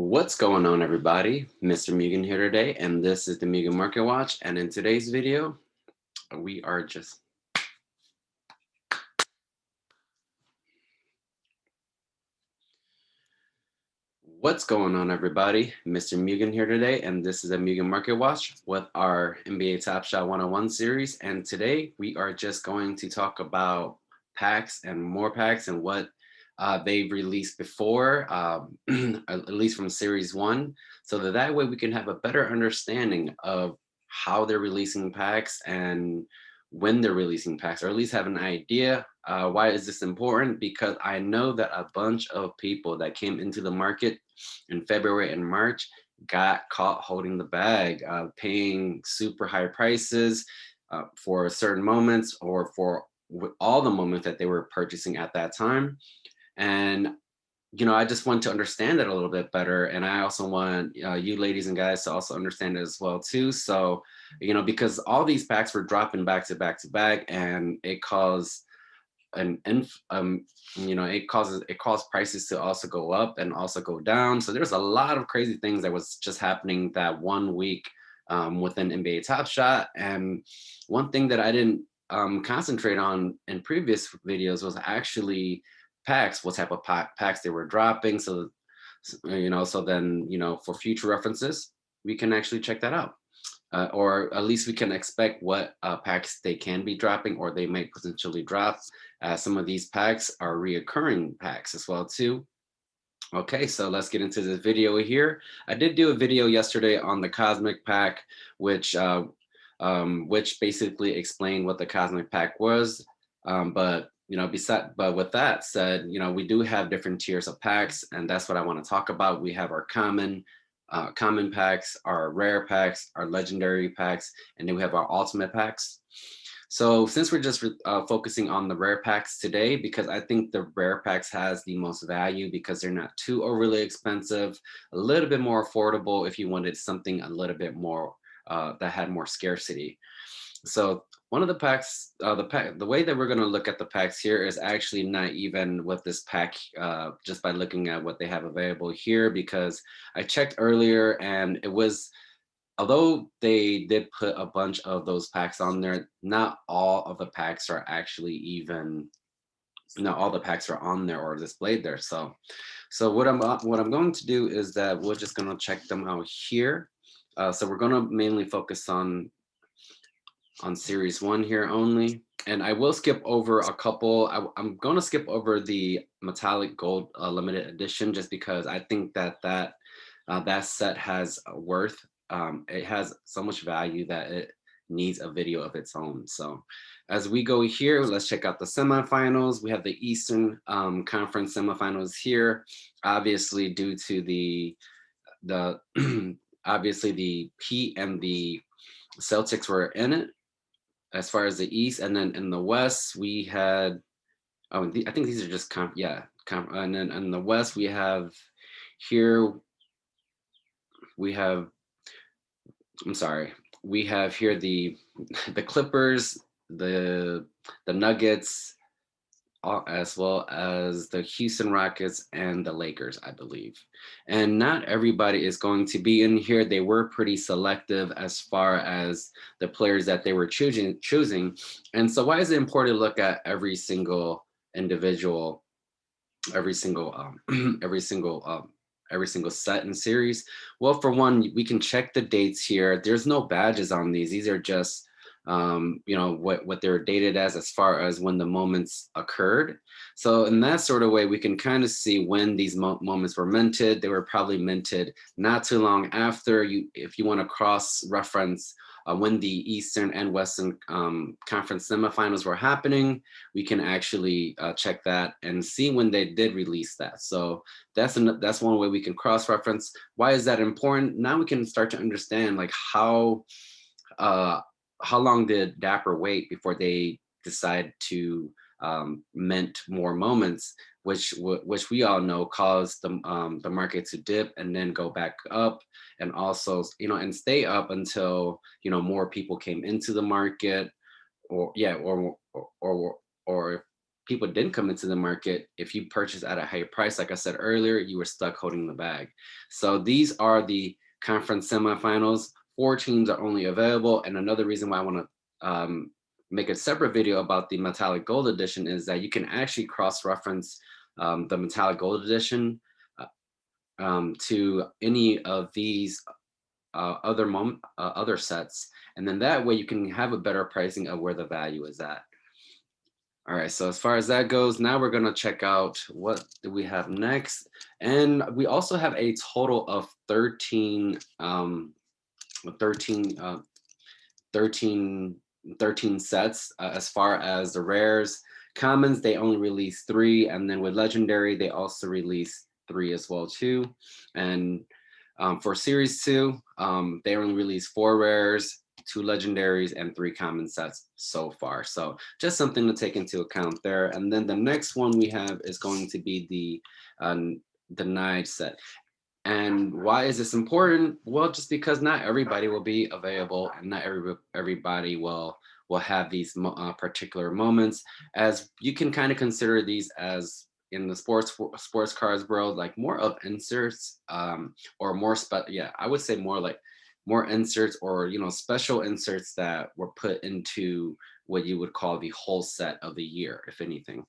What's going on, everybody? Mr. Mugen here today, and this is the Mugen Market Watch. And in today's video, we are just what's going on, everybody? Mr. Mugen here today, and this is the Mugen Market Watch with our NBA Top Shot 101 series. And today we are just going to talk about packs and more packs and what they've released before, at least from Series 1, so that way we can have a better understanding of how they're releasing packs and when they're releasing packs, or at least have an idea. Why is this important? Because I know that a bunch of people that came into the market in February and March got caught holding the bag, paying super high prices for certain moments or for all the moments that they were purchasing at that time. And I just want to understand it a little bit better, and I also want you ladies and guys to also understand it as well too. So, because all these packs were dropping back to back to back, and it caused it caused prices to also go up and also go down. So there's a lot of crazy things that was just happening that 1 week within NBA Top Shot. And one thing that I didn't concentrate on in previous videos was actually packs, what type of packs they were dropping. So then, for future references, we can actually check that out. Or at least we can expect what packs they can be dropping or they might potentially drop. Some of these packs are reoccurring packs as well too. Okay, so let's get into this video here. I did do a video yesterday on the Cosmic Pack, which basically explained what the Cosmic Pack was. But with that said, we do have different tiers of packs, and that's what I want to talk about. We have our common packs, our rare packs, our legendary packs, and then we have our ultimate packs. So since we're just focusing on the rare packs today, because I think the rare packs has the most value because they're not too overly expensive, a little bit more affordable if you wanted something a little bit more that had more scarcity. So one of the packs, the way that we're going to look at the packs here is actually not even with this pack, just by looking at what they have available here, because I checked earlier and it was, although they did put a bunch of those packs on there, not all of the packs are actually even, not all the packs are on there or displayed there. So what I'm going to do is that we're just going to check them out here. So we're going to mainly focus on Series 1 here only. And I will skip over a couple. I'm going to skip over the metallic gold limited edition just because I think that set has worth. It has so much value that it needs a video of its own. So as we go here, let's check out the semifinals. We have the Eastern Conference semifinals here, obviously due to the obviously the Heat and the Celtics were in it as far as the East. And then in the West, we had, I think these are just and then in the West, we have here, we have here the Clippers, the Nuggets, as well as the Houston Rockets and the Lakers, I believe. And not everybody is going to be in here. They were pretty selective as far as the players that they were choosing. And so why is it important to look at every single individual, every single set and series? Well, for one, we can check the dates here. There's no badges on these. These are just what they're dated as far as when the moments occurred. So in that sort of way, we can kind of see when these moments were minted. They were probably minted not too long after. If you want to cross-reference when the Eastern and Western Conference semifinals were happening, we can actually check that and see when they did release that. So that's one way we can cross-reference. Why is that important? Now we can start to understand like how long did Dapper wait before they decide to mint more moments, which we all know caused the market to dip and then go back up, and also and stay up until more people came into the market, or people didn't come into the market, if you purchase at a higher price, like I said earlier, you were stuck holding the bag. So these are the conference semifinals. 4 teams are only available. And another reason why I want to make a separate video about the metallic gold edition is that you can actually cross-reference the metallic gold edition to any of these other sets, and then that way you can have a better pricing of where the value is at. All right, so as far as that goes, now we're gonna check out what do we have next, and we also have a total of 13, 13, 13, 13 sets as far as the rares. Commons, they only release 3, and then with legendary, they also release 3 as well too. And for series 2, they only release 4 rares, 2 legendaries, and 3 common sets so far. So just something to take into account there. And then the next one we have is going to be the denied set. And why is this important? Well, just because not everybody will be available, and not everybody will have these particular moments. As you can kind of consider these as in the sports cards world, like more of inserts, or more I would say more like more inserts, or special inserts that were put into what you would call the whole set of the year, if anything.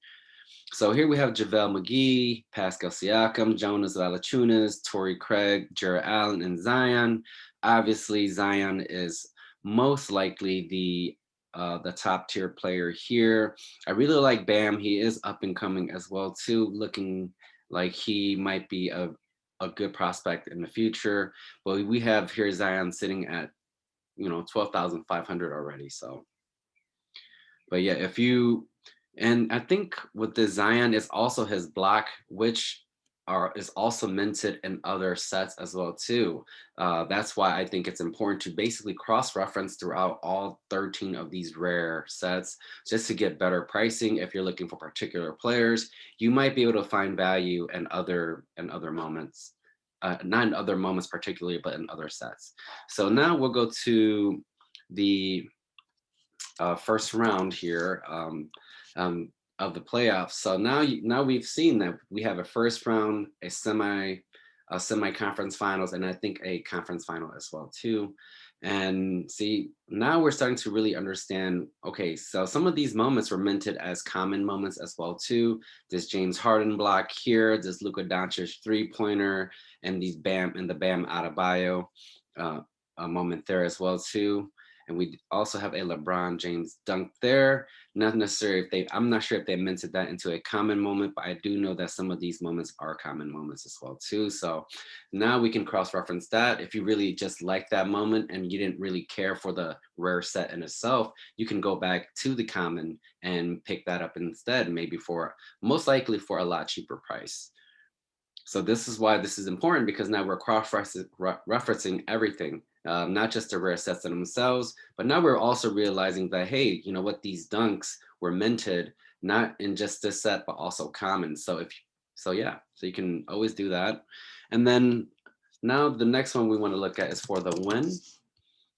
So here we have JaVale McGee, Pascal Siakam, Jonas Valanciunas, Torrey Craig, Jarrett Allen, and Zion. Obviously, Zion is most likely the top tier player here. I really like Bam. He is up and coming as well too, looking like he might be a good prospect in the future. But we have here Zion sitting at 12,500 already. So, but yeah, and I think with the Zion is also his block, which is also minted in other sets as well too. That's why I think it's important to basically cross-reference throughout all 13 of these rare sets, just to get better pricing. If you're looking for particular players, you might be able to find value in other moments, not in other moments particularly, but in other sets. So now we'll go to the first round here of the playoffs. So now we've seen that we have a first round, a semi-conference finals, and I think a conference final as well too. And see, now we're starting to really understand, okay, so some of these moments were minted as common moments as well too. This James Harden block here, this Luka Doncic three-pointer, and the Bam Adebayo a moment there as well too. And we also have a LeBron James dunk there. Not necessarily I'm not sure if they minted that into a common moment, but I do know that some of these moments are common moments as well too. So now we can cross-reference that. If you really just like that moment and you didn't really care for the rare set in itself, you can go back to the common and pick that up instead, maybe most likely for a lot cheaper price. So this is why this is important, because now we're cross-referencing everything, not just the rare sets themselves, but now we're also realizing that, hey, you know what, these dunks were minted not in just this set, but also common. So so you can always do that. And then now the next one we want to look at is for the win,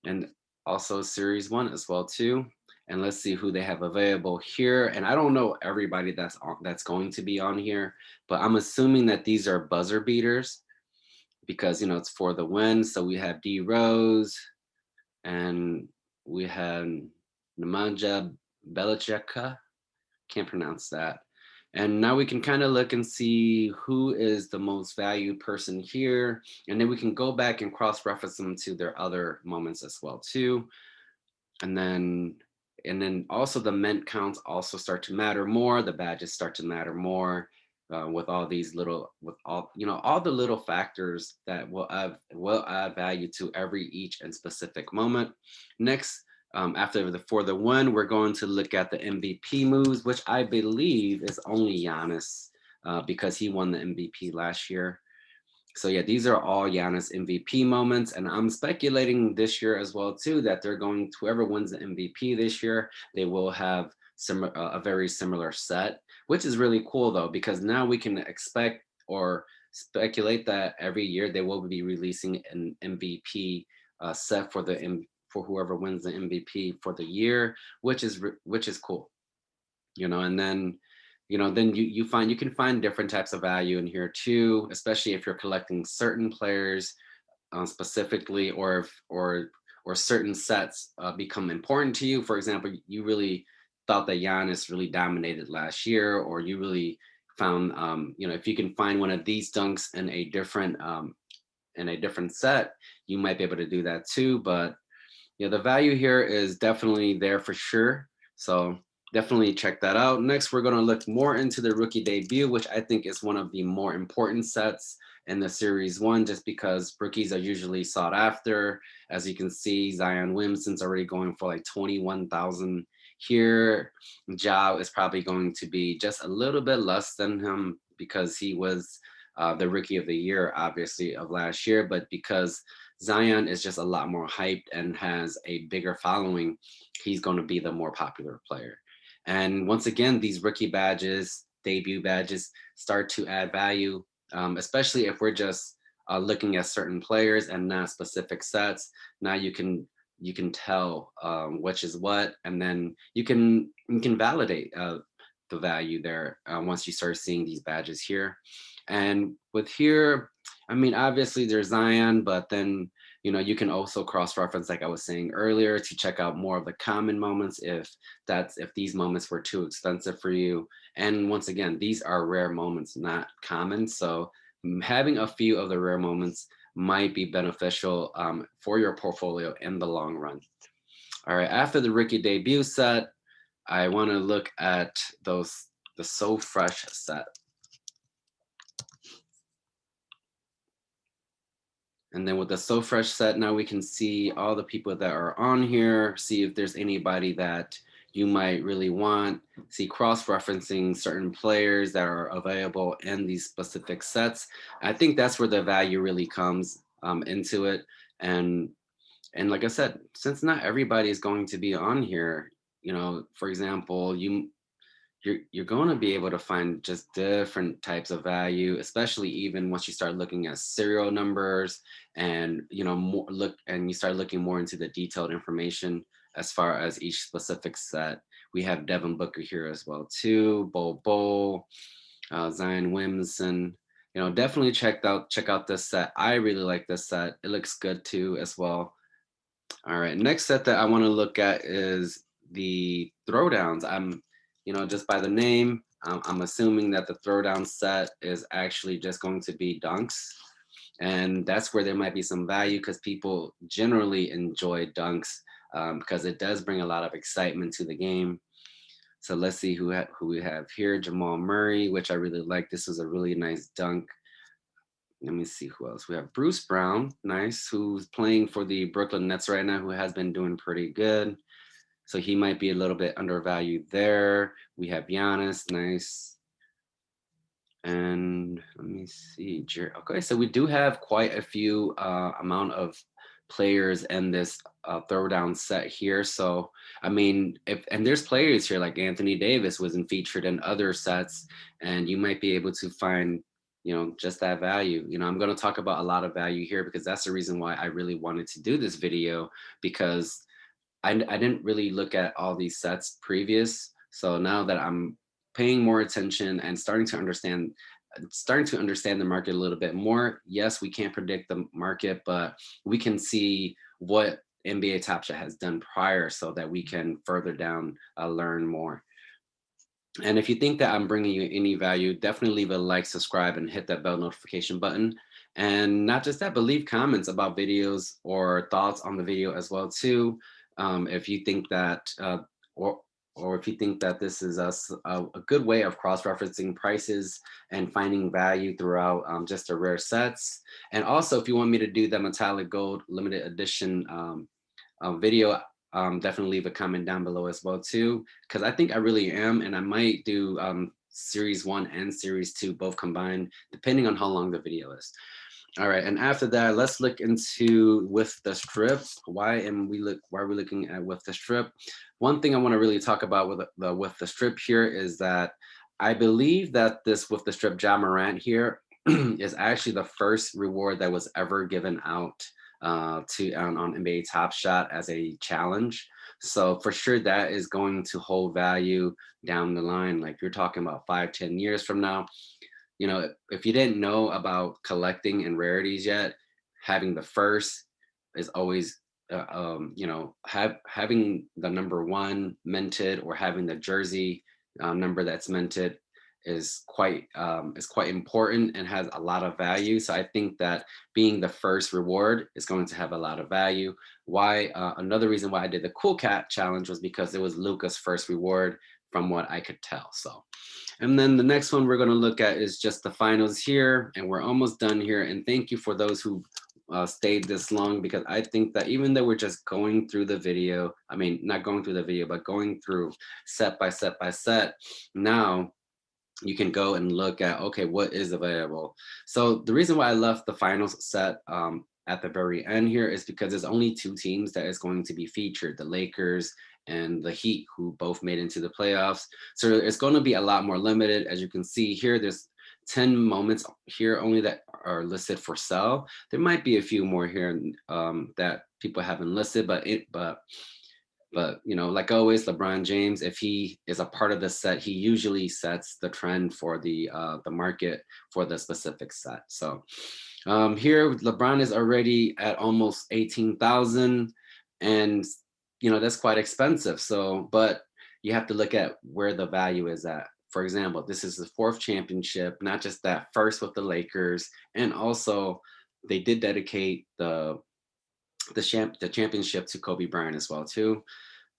and also series 1 as well too. And let's see who they have available here. And I don't know everybody that's going to be on here, but I'm assuming that these are buzzer beaters, because it's for the win. So we have D Rose, and we have Nemanja Belichick. Can't pronounce that. And now we can kind of look and see who is the most valued person here. And then we can go back and cross-reference them to their other moments as well too. And then also the mint counts also start to matter more. The badges start to matter more, with all the little factors that will add value to each and specific moment. Next, for the win, we're going to look at the MVP moves, which I believe is only Giannis, because he won the MVP last year. So yeah, these are all Giannis MVP moments, and I'm speculating this year as well too that whoever wins the MVP this year, they will have a very similar set, which is really cool though, because now we can expect or speculate that every year they will be releasing an MVP set for whoever wins the MVP for the year, which is cool, and then then you can find different types of value in here too, especially if you're collecting certain players specifically, or certain sets become important to you. For example, you really thought that Giannis really dominated last year, or you really found, if you can find one of these dunks in a different set, you might be able to do that too. But the value here is definitely there for sure. So definitely check that out. Next, we're going to look more into the rookie debut, which I think is one of the more important sets in the series one, just because rookies are usually sought after. As you can see, Zion Williamson's already going for like 21,000 here. Jao is probably going to be just a little bit less than him because he was the rookie of the year, obviously, of last year. But because Zion is just a lot more hyped and has a bigger following, he's going to be the more popular player. And once again, these rookie badges, debut badges, start to add value, especially if we're just looking at certain players and not specific sets. Now you can tell which is what, and then you can validate the value there once you start seeing these badges here. And with here, I mean, obviously there's Zion, but then you can also cross-reference, like I was saying earlier, to check out more of the common moments if these moments were too expensive for you. And once again, these are rare moments, not common. So having a few of the rare moments might be beneficial for your portfolio in the long run. All right, after the rookie debut set, I want to look at the So Fresh set. And then with the So Fresh set, now we can see all the people that are on here, see if there's anybody that you might really want, see cross-referencing certain players that are available in these specific sets. I think that's where the value really comes into it. And like I said, since not everybody is going to be on here, for example, you're going to be able to find just different types of value, especially even once you start looking at serial numbers and you start looking more into the detailed information as far as each specific set. We have Devin Booker here as well too, Bol, Zion Williamson. Definitely check out this set. I really like this set. It looks good too as well. All right, next set that I want to look at is the Throwdowns. Just by the name, I'm assuming that the Throwdown set is actually just going to be dunks. And that's where there might be some value because people generally enjoy dunks because it does bring a lot of excitement to the game. So let's see who we have here. Jamal Murray, which I really like. This was a really nice dunk. Let me see who else. We have Bruce Brown, nice, who's playing for the Brooklyn Nets right now, who has been doing pretty good. So he might be a little bit undervalued there. We have Giannis, nice. And let me see, okay, so we do have quite a few amount of players in this throwdown set here. So I mean, and there's players here like Anthony Davis wasn't featured in other sets, and you might be able to find just that value. I'm going to talk about a lot of value here because that's the reason why I really wanted to do this video, because I didn't really look at all these sets previous. So now that I'm paying more attention and starting to understand the market a little bit more. Yes, we can't predict the market, but we can see what NBA Top Shot has done prior so that we can further down learn more. And if you think that I'm bringing you any value, definitely leave a like, subscribe, and hit that bell notification button. And not just that, but leave comments about videos or thoughts on the video as well too. If you think that, or if you think that this is a good way of cross-referencing prices and finding value throughout just the rare sets. And also, if you want me to do the metallic gold limited edition video, definitely leave a comment down below as well too, because I think I really am, and I might do series 1 and series 2 both combined, depending on how long the video is. All right, and after that, let's look into with the strip. Why are we looking at with the strip? One thing I want to really talk about with the strip here is that I believe that this with the strip Ja Morant here is actually the first reward that was ever given out on NBA Top Shot as a challenge. So for sure that is going to hold value down the line. Like you're talking about 5, 10 years from now. You know, if you didn't know about collecting and rarities yet, having the first is always, you know, having the number one minted or having the jersey number that's minted is quite important and has a lot of value. So I think that being the first reward is going to have a lot of value. Why? Another reason why I did the Cool Cat challenge was because it was Luca's first reward, from what I could tell. So. And then the next one we're going to look at is just the finals here, and we're almost done here. And thank you for those who stayed this long, because I think that even though we're just going through the video, I mean, not going through the video, but going through set by set by set, now you can go and look at, okay, what is available. So the reason why I left the finals set at the very end here is because there's only two teams that is going to be featured, the Lakers and the Heat, who both made into the playoffs. So it's going to be a lot more limited. As you can see here, there's 10 moments here only that are listed for sale. There might be a few more here that people haven't listed, but you know, like always, LeBron James, if he is a part of the set, he usually sets the trend for the market for the specific set. So here, LeBron is already at almost 18,000, and you know that's quite expensive. So, but you have to look at where the value is at. For example, this is the fourth championship, not just that first with the Lakers, and also they did dedicate the championship to Kobe Bryant as well too.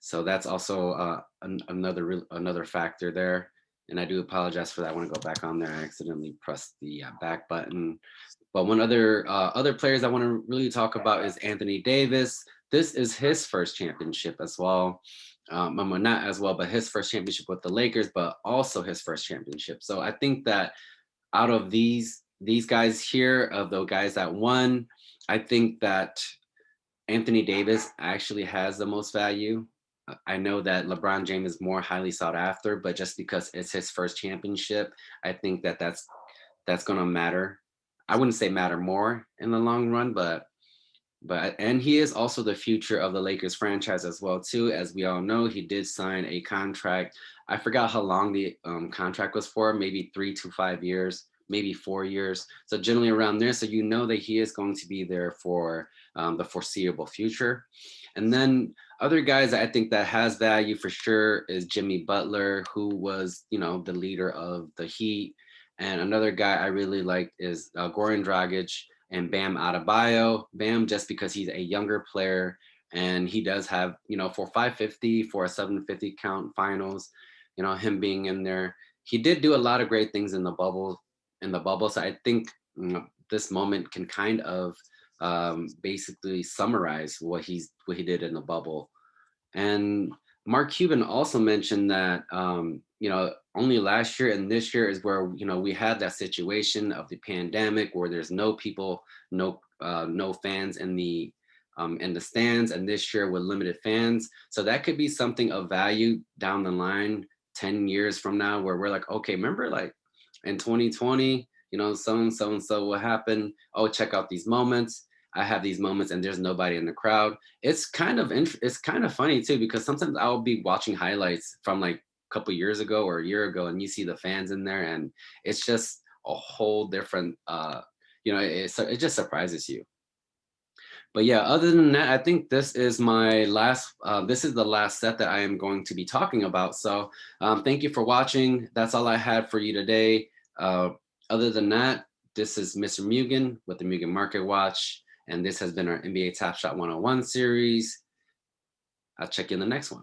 So that's also another factor there. And I do apologize for that. I want to go back on there. I accidentally pressed the back button. But one other players I want to really talk about is Anthony Davis. This is his first championship as well. Well, not as well, but his first championship with the Lakers, but also his first championship. So I think that out of these guys here, of the guys that won, I think that Anthony Davis actually has the most value. I know that LeBron James is more highly sought after, but just because it's his first championship, I think that that's going to matter. I wouldn't say matter more in the long run, but and he is also the future of the Lakers franchise as well too. As we all know, he did sign a contract. I forgot how long the contract was for, maybe 3 to 5 years, maybe 4 years. So generally around there. So you know that he is going to be there for the foreseeable future. And then other guys that I think that has value for sure is Jimmy Butler, who was, you know, the leader of the Heat. And another guy I really liked is Goran Dragic and Bam Adebayo. Bam, just because he's a younger player and he does have, you know, for 550, for a 750 count finals, you know, him being in there. He did do a lot of great things in the bubble. So I think, you know, this moment can kind of basically summarize what he did in the bubble. And Mark Cuban also mentioned that you know, only last year and this year is where, you know, we had that situation of the pandemic where there's no people, no fans in the stands, and this year with limited fans. So that could be something of value down the line, 10 years from now, where we're like, okay, remember like in 2020, you know, so and so what happened? Oh, check out these moments. I have these moments and there's nobody in the crowd. It's kind of funny too, because sometimes I'll be watching highlights from like a couple years ago or a year ago, and you see the fans in there, and it's just a whole different you know, it just surprises you. But yeah, other than that, I think this is my last this is the last set that I am going to be talking about. So thank you for watching. That's all I had for you today. Other than that, this is Mr. Mugen with the Mugen Market Watch, and this has been our NBA Top Shot 101 series. I'll check you in the next one.